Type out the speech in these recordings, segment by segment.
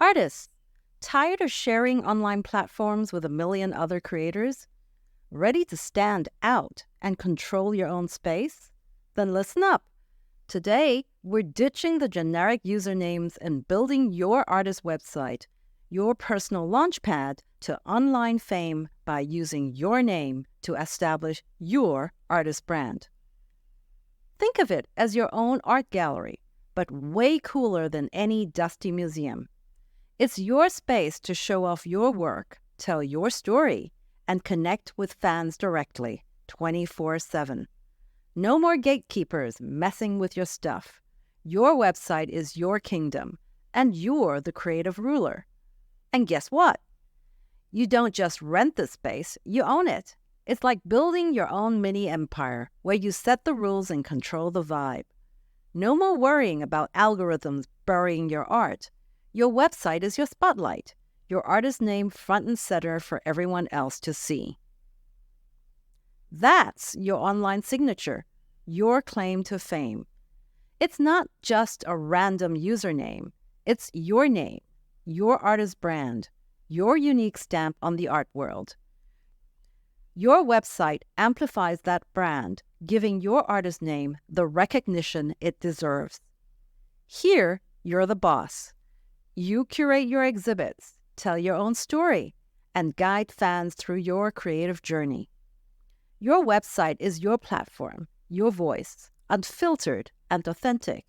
Artists, tired of sharing online platforms with a million other creators? Ready to stand out and control your own space? Then listen up. Today, we're ditching the generic usernames and building your artist website, your personal launchpad to online fame by using your name to establish your artist brand. Think of it as your own art gallery, but way cooler than any dusty museum. It's your space to show off your work, tell your story, and connect with fans directly, 24/7. No more gatekeepers messing with your stuff. Your website is your kingdom, and you're the creative ruler. And guess what? You don't just rent the space, you own it. It's like building your own mini empire where you set the rules and control the vibe. No more worrying about algorithms burying your art. Your website is your spotlight, your artist name front and center for everyone else to see. That's your online signature, your claim to fame. It's not just a random username. It's your name, your artist brand, your unique stamp on the art world. Your website amplifies that brand, giving your artist name the recognition it deserves. Here, you're the boss. You curate your exhibits, tell your own story, and guide fans through your creative journey. Your website is your platform, your voice, unfiltered and authentic.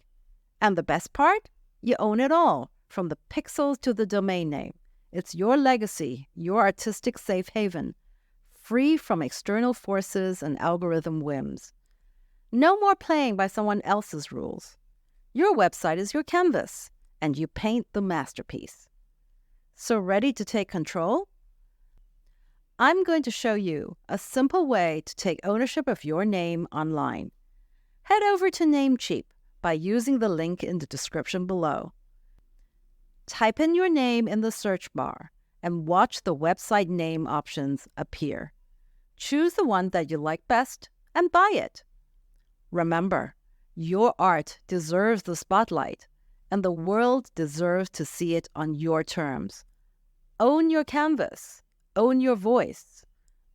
And the best part? You own it all, from the pixels to the domain name. It's your legacy, your artistic safe haven, free from external forces and algorithm whims. No more playing by someone else's rules. Your website is your canvas, and you paint the masterpiece. So ready to take control? I'm going to show you a simple way to take ownership of your name online. Head over to Namecheap by using the link in the description below. Type in your name in the search bar and watch the website name options appear. Choose the one that you like best and buy it. Remember, your art deserves the spotlight, and the world deserves to see it on your terms. Own your canvas, own your voice,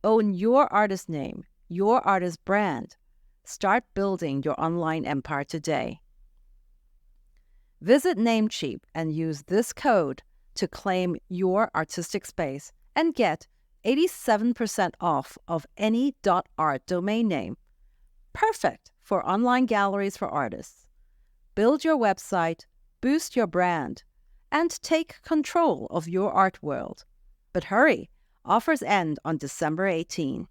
own your artist name, your artist brand. Start building your online empire today. Visit Namecheap and use this code to claim your artistic space and get 87% off of any .art domain name. Perfect for online galleries for artists. Build your website, boost your brand, and take control of your art world. But hurry, offers end on December 18.